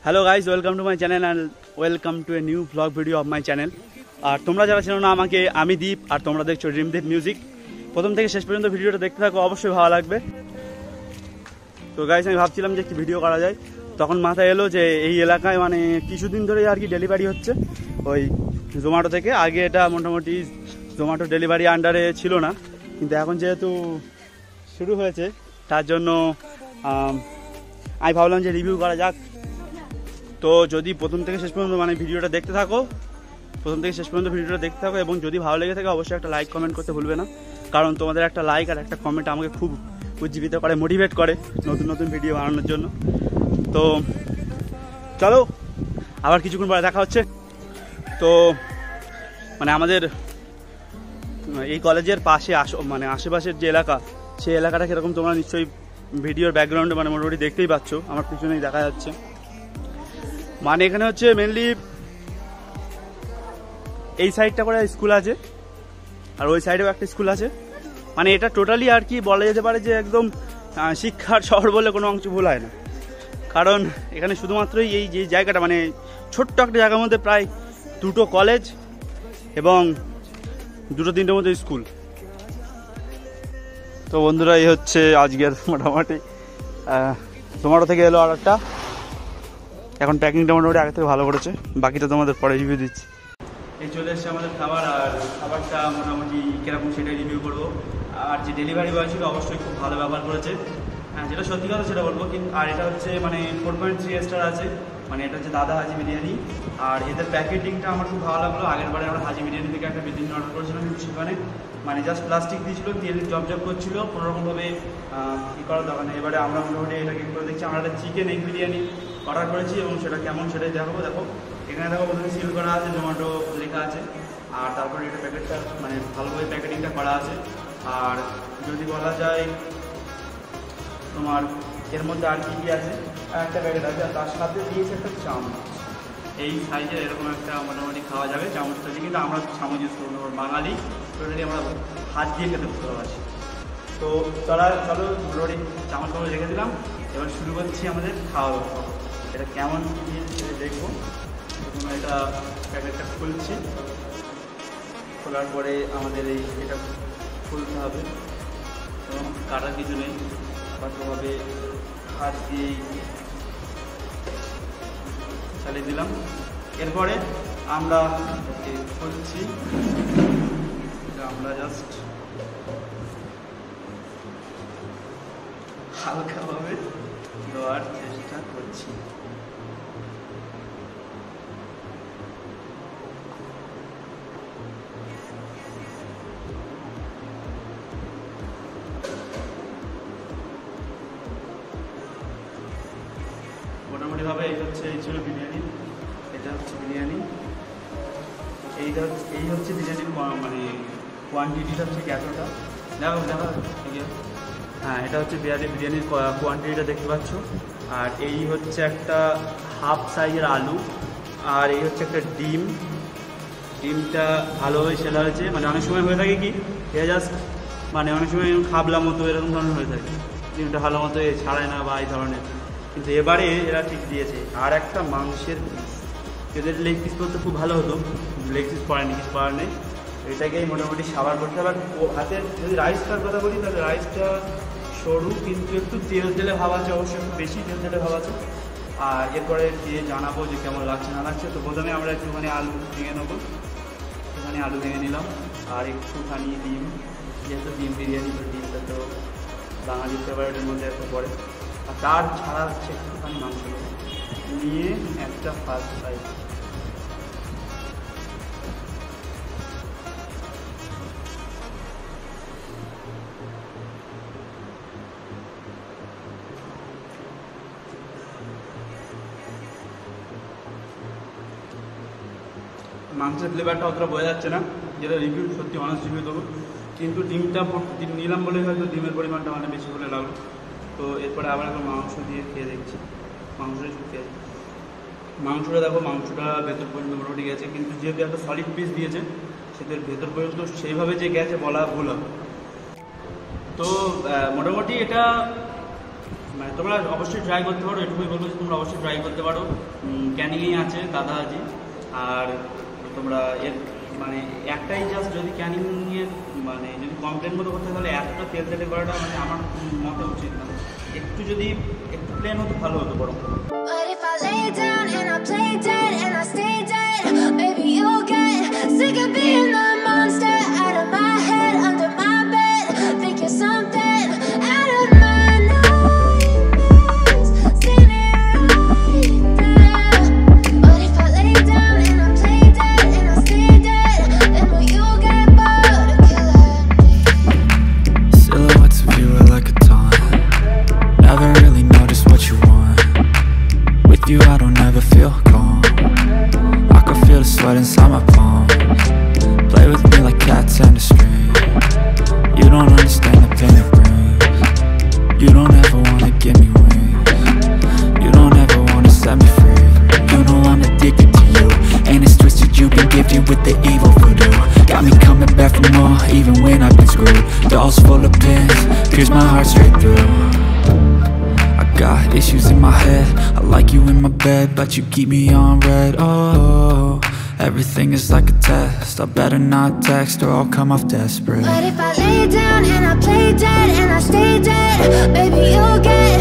Hello guys, welcome to my channel and welcome to a new blog video of my channel. আর তোমরা যারা ছিল না আমাকে, আমি দীপ, আর তোমরা দেখছো ড্রিমদীপ মিউজিক। প্রথম থেকে শেষ পর্যন্ত ভিডিওটা দেখতে থাকো, অবশ্যই ভালো লাগবে। তো গাইজ, আমি ভাবছিলাম যে একটি ভিডিও করা যায়, তখন মাথায় এলো যে এই এলাকায় মানে কিছুদিন ধরে আর কি ডেলিভারি হচ্ছে ওই জোম্যাটো থেকে। আগে এটা মোটামুটি জোম্যাটো ডেলিভারি আন্ডারে ছিল না, কিন্তু এখন যেহেতু শুরু হয়েছে তার জন্য আমি ভাবলাম যে রিভিউ করা যাক। তো যদি প্রথম থেকে শেষ পর্যন্ত মানে ভিডিওটা দেখতে থাকো, এবং যদি ভালো লেগে থাকে অবশ্যই একটা লাইক কমেন্ট করতে ভুলবে না, কারণ তোমাদের একটা লাইক আর একটা কমেন্ট আমাকে খুব উজ্জীবিত করে, মোটিভেট করে নতুন নতুন ভিডিও বানানোর জন্য। তো চলো, আবার কিছুক্ষণ পরে দেখা হচ্ছে। তো মানে আমাদের এই কলেজের পাশে মানে আশেপাশের যে এলাকা, সেই এলাকাটা কীরকম তোমরা নিশ্চয়ই ভিডিওর ব্যাকগ্রাউন্ডে মানে মোটামুটি দেখতেই পাচ্ছ, আমার পিছনেই দেখা যাচ্ছে। মানে এখানে হচ্ছে মেনলি এই সাইডটা করে স্কুল আছে, আর ওই সাইডেও একটা স্কুল আছে। মানে এটা টোটালি আর কি বলা যেতে পারে যে একদম শিক্ষার শহর বলে কোনো অংশ ভুল হয় না, কারণ এখানে শুধুমাত্রই এই যে জায়গাটা মানে ছোট্ট একটা জায়গার মধ্যে প্রায় দুটো কলেজ এবং দুটো তিনটের মধ্যে স্কুল। তো বন্ধুরা, এই হচ্ছে আজকের মোটামুটি জোম্যাটো থেকে এলো অর্ডারটা। এখন প্যাকিংটা মোটামুটি আগে থেকে ভালো করেছে, বাকিটা তোমাদের পরে রিভিউ দিচ্ছি। এই চলে এসছে আমাদের খাবার, আর খাবারটা মোটামুটি কীরকম সেটাই রিভিউ করবো। আর যে ডেলিভারি বয় ছিল অবশ্যই খুব ভালো ব্যবহার করেছে, হ্যাঁ যেটা সত্যি কথা সেটা বলবো। কিন্তু আর এটা হচ্ছে মানে 4.3 স্টার আছে, মানে এটা হচ্ছে দাদা হাজি বিরিয়ানি। আর এদের প্যাকেটিংটা আমার খুব ভালো লাগলো। আগের বারে আমরা হাজি বিরিয়ানি থেকে একটা বিরিয়ানি অর্ডার করেছিলাম, কিন্তু সেখানে মানে জাস্ট প্লাস্টিক দিয়েছিল, তেল জব করছিল, কোনোরকমভাবে কী করার দরকার নেই। এবারে আমরা মোটামুটি এটাকে করে দেখছি। আমরা একটা চিকেন এগ বিরিয়ানি অর্ডার করেছি এবং সেটা কেমন সেটাই দেখাবো। দেখো এখানে দেখো প্রথমে সিল করা আছে, জোম্যাটো লেখা আছে, আর তারপরে এটা প্যাকেটটা মানে ভালোভাবে প্যাকেটিংটা করা আছে। আর যদি বলা যায় তোমার এর মধ্যে আর কী কী আছে, একটা প্যাকেট আছে, আর তার সাথে দিয়েছে একটা চামচ। এই সাইজের এরকম একটা মোটামুটি খাওয়া যাবে চামচটা দিয়ে, কিন্তু আমরা চামচ ইউজ করবো না, বাঙালি টোটালি আমরা হাত দিয়ে খেতে ভালোবাসি। তো চলো মোটামুটি চামচ রেখে দিলাম। এবার শুরু করছি আমাদের খাওয়া দাওয়া। এটা কেমন দেখবো। প্রথমে এটা প্যাকেটটা খুলছি, খোলার পরে আমাদের এটা খুলতে হবে এবং কাটার কিছু নেই, ভালোভাবে হাত দিয়ে চালিয়ে দিলাম। এরপরে আমরা খুলছি, আমরা জাস্ট হালকাভাবে দেওয়ার চেষ্টা করছি। মোটামুটিভাবে এই ছিল বিরিয়ানি, এটা হচ্ছে বিরিয়ানি, এই হচ্ছে বিরিয়ানির মানে কোয়ান্টিটিটা হচ্ছে এতটা। দেখো হ্যাঁ, এটা হচ্ছে বিরিয়ানির কোয়ান্টিটিটা দেখতে পাচ্ছ। আর এই হচ্ছে একটা হাফ সাইজের আলু, আর এই হচ্ছে একটা ডিমটা ভালোভাবে সেলা হয়েছে। মানে অনেক সময় হয়ে থাকে কি এটা জাস্ট মানে অনেক সময় খাবলা মতো এরকম ধরনের হয়ে থাকে, ডিমটা ভালো মতো ছাড়ায় না বা এই ধরনের, কিন্তু এবারে এরা ঠিক দিয়েছে। আর একটা মাংসের পিস, এদের লেগ পিস করতে খুব ভালো হতো, লেগ পিস পড়েনি, কিছু করার নেই। এটাকেই মোটামুটি সাবার করতে হবে। হাতের যদি রাইসটার কথা বলি, তাহলে রাইসটা সরু, কিন্তু একটু তেলে ভাব আছে, অবশ্যই একটু বেশি তেলে ভাব আছে। আর এরপরে দিয়ে জানাবো যে কেমন লাগছে না লাগছে। তো প্রথমে আমরা একটুখানি আলু ভেঙে নেবো, একটুখানি আলু ভেঙে নিলাম, আর একটুখানি ডিম, যেহেতু ডিম বিরিয়ানি, তো ডিমটা তো বাঙালির ফেভারিটের মধ্যে একটা পড়ে। আর তার ছাড়া হচ্ছে একটুখানি মাংস নিয়ে একটা ফার্স্ট ফ্রাই। মাংসের ফ্লেভারটা অতটা বোঝা যাচ্ছে না, যেটা রিভিউ সত্যি অনেস্ট রিভিউ দেবো। কিন্তু ডিমটা নিলাম বলে হয়তো ডিমের পরিমাণটা মানে বেশি করে লাগলো। তো এরপরে আবার একবার মাংস দিয়ে খেয়ে দেখছি। মাংসটা দেখো, মাংসটা ভেতর পর্যন্ত মোটামুটি গেছে, কিন্তু যেহেতু একটা সলিড পিস দিয়েছে সেদের ভেতর পর্যন্ত সেইভাবে যে গেছে বলা ভুল হবে। তো মোটামুটি এটা মানে তোমরা অবশ্যই ট্রাই করতে পারো, এটুকুই বলবো যে তোমরা অবশ্যই ট্রাই করতে পারো। ক্যানিংয়েই আছে দাদা আজি। আর তোমরা এর মানে একটাই জাস্ট যদি ক্যানিংয়ের মানে যদি কমপ্লেন মতো করতে তাহলে এতটা তেল তেলে করাটা মানে আমার মতে উচিত না। একটু যদি একটু প্লেন হতো ভালো হতো বরং। You, I don't ever feel calm. I can feel the sweat inside my palms. Play with me like cats and a string. You don't understand the pain it brings. You don't ever wanna give me wings. You don't ever wanna set me free. You know I'm addicted to you, and it's twisted. You've been gifted with the evil voodoo. Got me coming back for more, even when I've been screwed. Dolls full of pins, pierce my heart straight through. Got issues in my head, I like you in my bed, but you keep me on red. Oh, everything is like a test. I better not text or I'll come off desperate. But if I lay down and I play dead and I stay dead, baby, you'll get